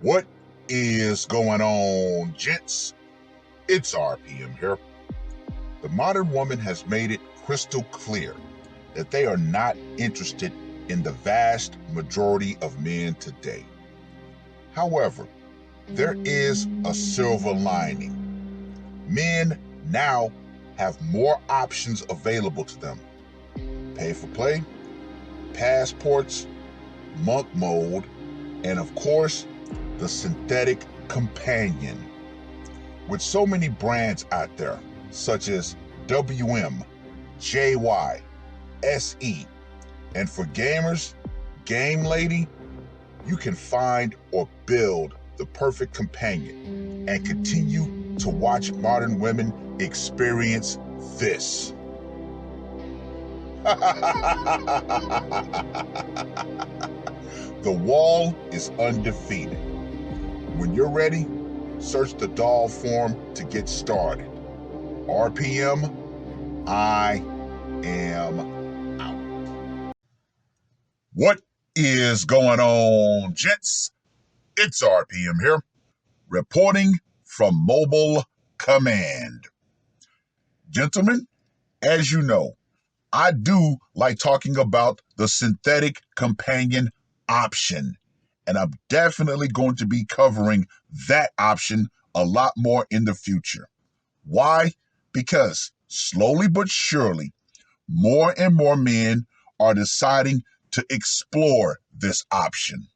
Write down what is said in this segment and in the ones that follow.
What is going on, gents? It's R.P.M. here. The modern woman has made it crystal clear that they are not interested in the vast majority of men today. However, there is a silver lining. Men now have more options available to them. Pay for play, passports, monk mode, and of course, the synthetic companion. With so many brands out there, such as WM, JY, SE, and for gamers, Game Lady, you can find or build the perfect companion and continue to watch modern women experience this. The wall is undefeated. When you're ready, search the doll form to get started. R.P.M. I am out. What is going on, gents? It's R.P.M. here, reporting from Mobile Command. Gentlemen, as you know, I do like talking about the synthetic companion option, and I'm definitely going to be covering that option a lot more in the future. Why? Because slowly but surely, more and more men are deciding to explore this option.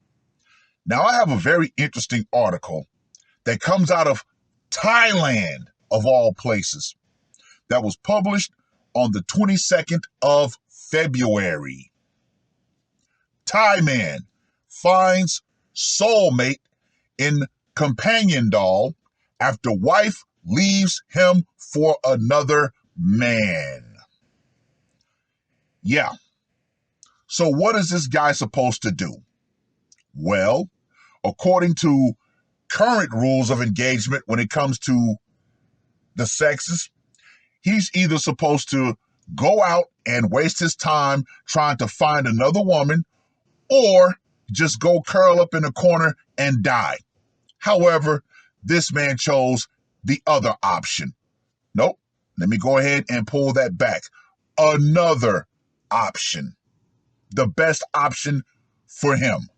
Now, I have a very interesting article that comes out of Thailand, of all places, that was published on the 22nd of February. Thai man finds soulmate in companion doll after wife leaves him for another man. Yeah. So what is this guy supposed to do? Well, according to current rules of engagement when it comes to the sexes, he's either supposed to go out and waste his time trying to find another woman, or just go curl up in a corner and die. However, this man chose the other option. Nope, let me go ahead and pull that back. Another option. The best option for him.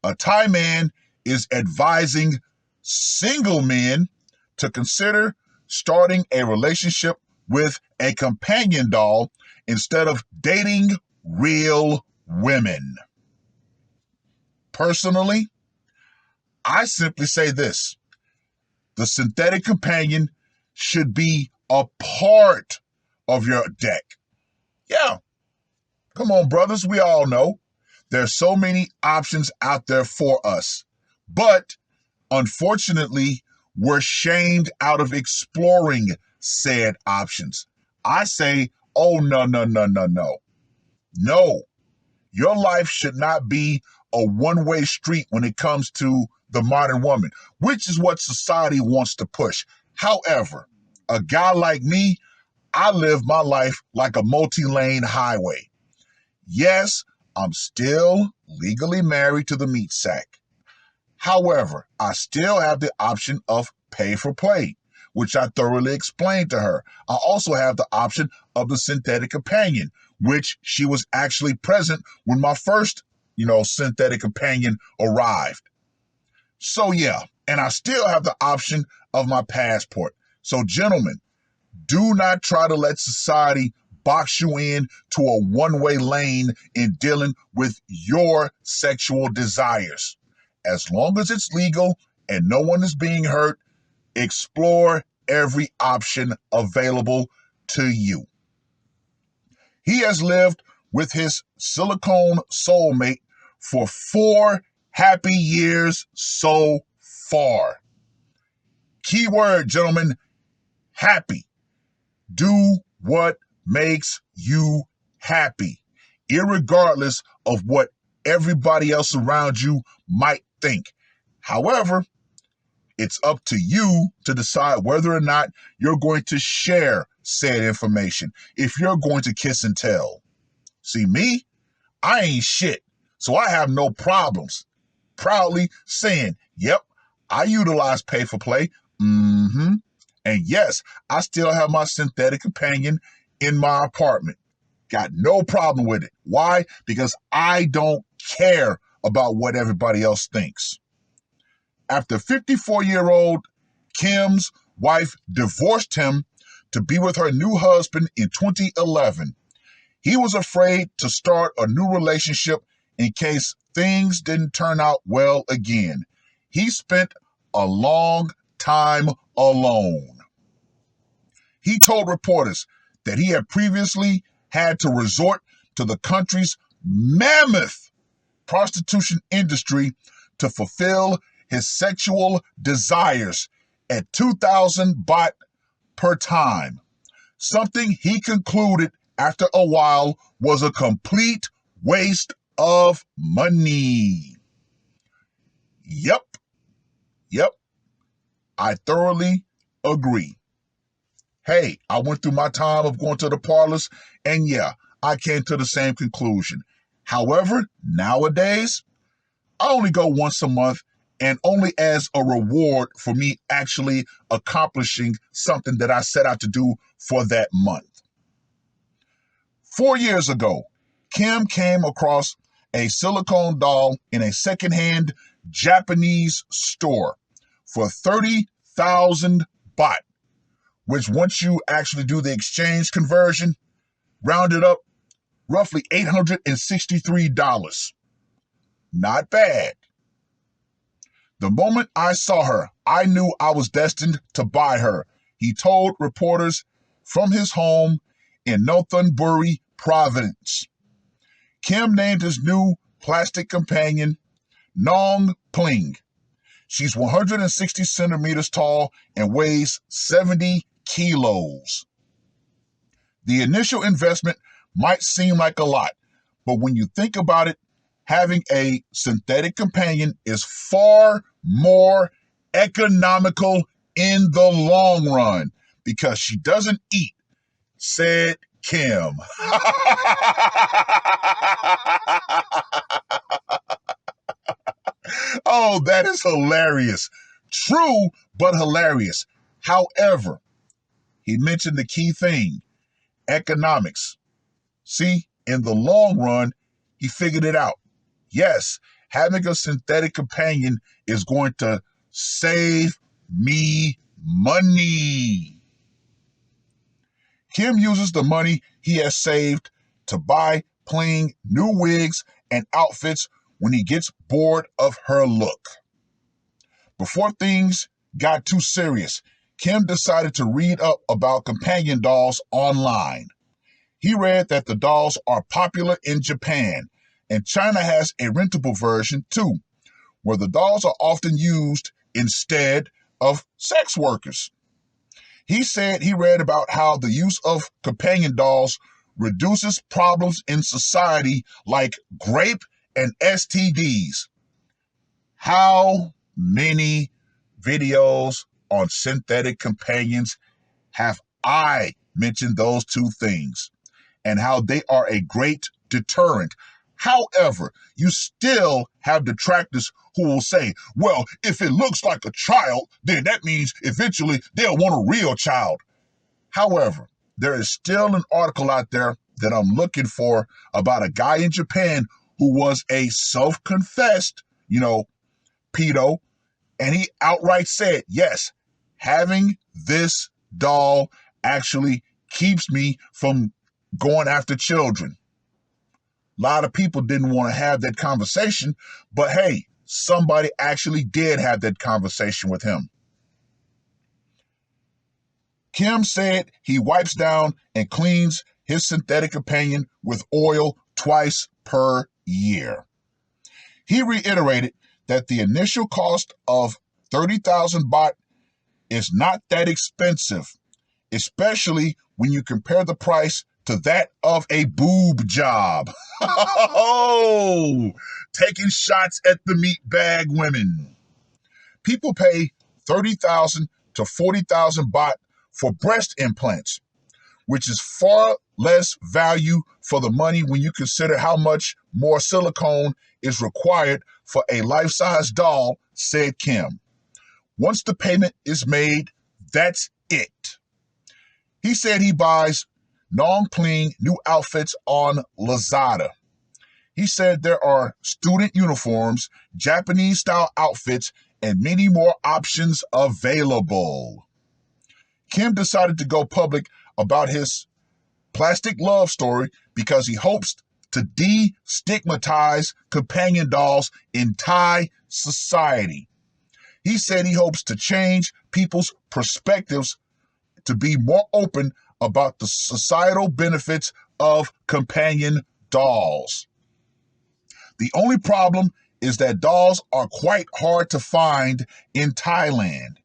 A Thai man is advising single men to consider starting a relationship with a companion doll instead of dating real women. Personally, I simply say this: the synthetic companion should be a part of your deck. Yeah, come on, brothers, we all know there's so many options out there for us, but unfortunately, we're shamed out of exploring said options. I say, oh, no. No, your life should not be a one-way street when it comes to the modern woman, which is what society wants to push. However, a guy like me, I live my life like a multi-lane highway. Yes, I'm still legally married to the meat sack. However, I still have the option of pay for play, which I thoroughly explained to her. I also have the option of the synthetic companion, which she was actually present when my first, synthetic companion arrived. So yeah, and I still have the option of my passport. So gentlemen, do not try to let society box you in to a one-way lane in dealing with your sexual desires. As long as it's legal and no one is being hurt, explore every option available to you. He has lived with his silicone soulmate for 4 happy years so far. Keyword, gentlemen, happy. Do what makes you happy, irregardless of what everybody else around you might think. However, it's up to you to decide whether or not you're going to share said information, if you're going to kiss and tell. See, me, I ain't shit, so I have no problems. proudly saying, yep, I utilize pay for play. And yes, I still have my synthetic companion in my apartment. Got no problem with it. Why? Because I don't care about what everybody else thinks. After 54-year-old Kim's wife divorced him to be with her new husband in 2011, he was afraid to start a new relationship in case things didn't turn out well again. He spent a long time alone. He told reporters that he had previously had to resort to the country's mammoth prostitution industry to fulfill his sexual desires at 2,000 baht per time, something he concluded after a while was a complete waste of money. Yep, I thoroughly agree. Hey, I went through my time of going to the parlors, and yeah, I came to the same conclusion. However, nowadays, I only go once a month, and only as a reward for me actually accomplishing something that I set out to do for that month. 4 years ago, Kim came across a silicone doll in a secondhand Japanese store for 30,000 baht, which once you actually do the exchange conversion, rounded up roughly $863. Not bad. The moment I saw her, I knew I was destined to buy her, he told reporters from his home in Nothonburi Province. Kim named his new plastic companion Nong Pling. She's 160 centimeters tall and weighs 70 kilos. The initial investment might seem like a lot, but when you think about it, having a synthetic companion is far more economical in the long run because she doesn't eat, said Kim. Oh, that is hilarious. True, but hilarious. However, he mentioned the key thing, economics. See, in the long run, he figured it out. Yes, having a synthetic companion is going to save me money. Kim uses the money he has saved to buy Pling new wigs and outfits when he gets bored of her look. Before things got too serious, Kim decided to read up about companion dolls online. He read that the dolls are popular in Japan, and China has a rentable version too, where the dolls are often used instead of sex workers. He said he read about how the use of companion dolls reduces problems in society like grape and STDs. How many videos on synthetic companions have I mentioned those two things and how they are a great deterrent? However, you still have detractors who will say, well, if it looks like a child, then that means eventually they'll want a real child. However, there is still an article out there that I'm looking for about a guy in Japan who was a self-confessed, pedo, and he outright said, yes, having this doll actually keeps me from going after children. A lot of people didn't want to have that conversation, but hey, somebody actually did have that conversation with him. Kim said he wipes down and cleans his synthetic companion with oil twice per year. He reiterated that the initial cost of 30,000 baht is not that expensive, especially when you compare the price to that of a boob job. Oh, taking shots at the meat bag women. People pay 30,000 to 40,000 baht for breast implants, which is far less value for the money when you consider how much more silicone is required for a life-size doll, said Kim. Once the payment is made, that's it. He said he buys non-clean new outfits on Lazada. He said there are student uniforms, Japanese-style outfits, and many more options available. Kim decided to go public about his plastic love story because he hopes to de-stigmatize companion dolls in Thai society. He said he hopes to change people's perspectives to be more open about the societal benefits of companion dolls. The only problem is that dolls are quite hard to find in Thailand.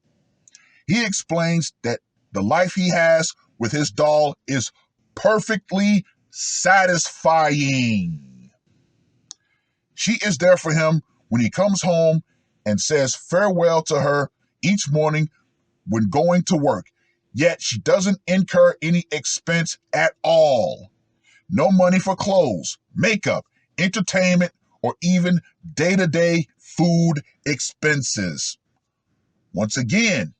He explains that the life he has with his doll is perfectly satisfying. She is there for him when he comes home and says farewell to her each morning when going to work, yet she doesn't incur any expense at all. No money for clothes, makeup, entertainment, or even day-to-day food expenses. Once again,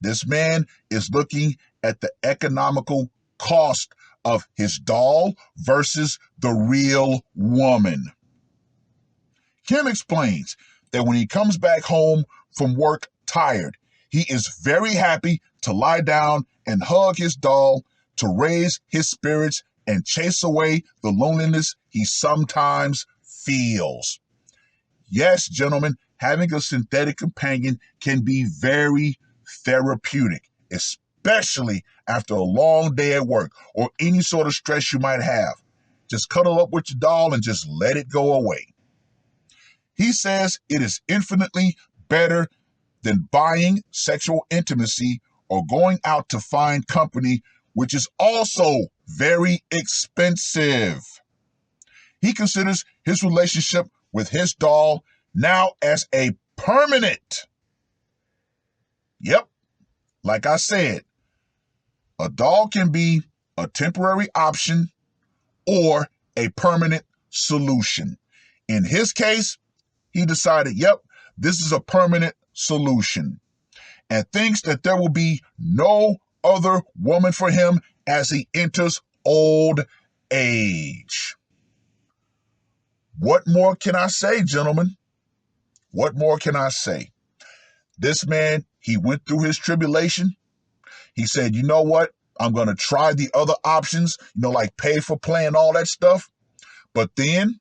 this man is looking at the economical cost of his doll versus the real woman. Kim explains that when he comes back home from work tired, he is very happy to lie down and hug his doll to raise his spirits and chase away the loneliness he sometimes feels. Yes, gentlemen, having a synthetic companion can be very therapeutic, especially after a long day at work or any sort of stress you might have. Just cuddle up with your doll and just let it go away. He says it is infinitely better than buying sexual intimacy or going out to find company, which is also very expensive. He considers his relationship with his doll now as a permanent. Yep, like I said, a doll can be a temporary option or a permanent solution. In his case, he decided, yep, this is a permanent solution, and thinks that there will be no other woman for him as he enters old age. What more can I say, gentlemen? What more can I say? This man, he went through his tribulation. He said, you know what? I'm going to try the other options, like pay for play and all that stuff. But then,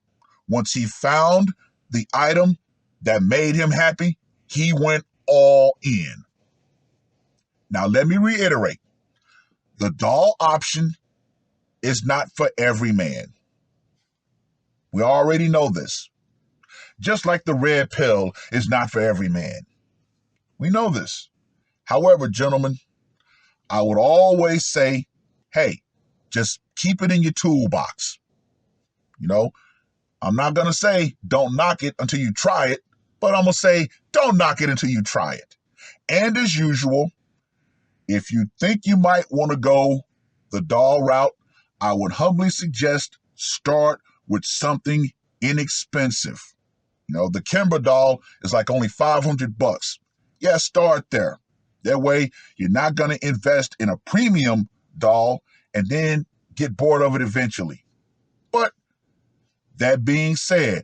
once he found the item that made him happy, he went all in. Now, let me reiterate. The doll option is not for every man. We already know this. Just like the red pill is not for every man. We know this. However, gentlemen, I would always say, hey, just keep it in your toolbox. I'm not going to say don't knock it until you try it, but I'm going to say don't knock it until you try it. And as usual, if you think you might want to go the doll route, I would humbly suggest start with something inexpensive. The Kimber doll is like only $500. Yeah, start there. That way, you're not going to invest in a premium doll and then get bored of it eventually. But that being said,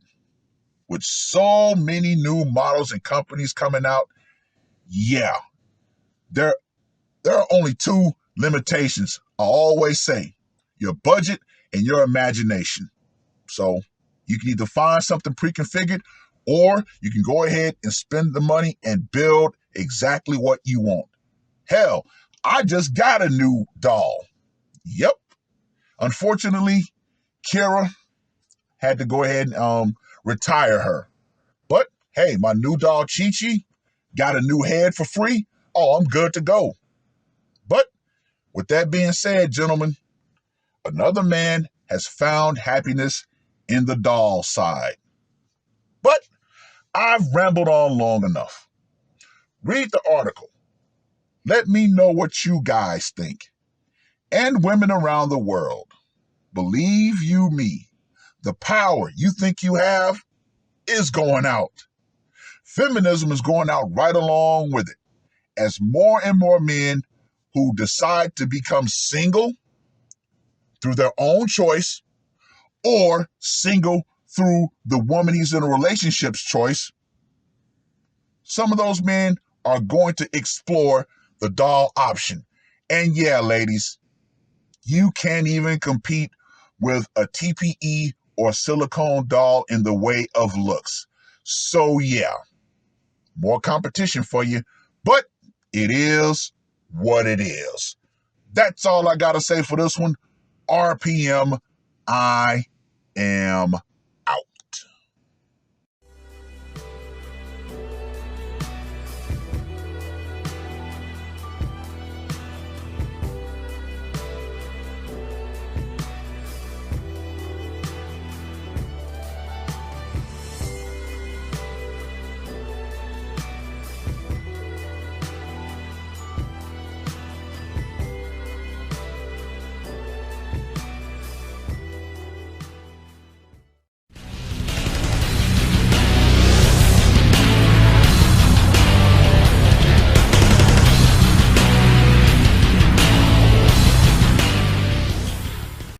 with so many new models and companies coming out, yeah, there are only two limitations. I always say, your budget and your imagination. So you can either find something pre-configured or you can go ahead and spend the money and build exactly what you want. Hell, I just got a new doll. Yep. Unfortunately, Kira had to go ahead and retire her. But hey, my new doll Chi-Chi got a new head for free. Oh, I'm good to go. But with that being said, gentlemen, another man has found happiness in the doll side. But I've rambled on long enough. Read the article. Let me know what you guys think. And women around the world, believe you me, the power you think you have, is going out. Feminism is going out right along with it, as more and more men who decide to become single through their own choice or single through the woman he's in a relationship's choice, some of those men are going to explore the doll option. And yeah, ladies, you can't even compete with a TPE or silicone doll in the way of looks. So yeah, more competition for you, but it is what it is. That's all I got to say for this one. RPM, I am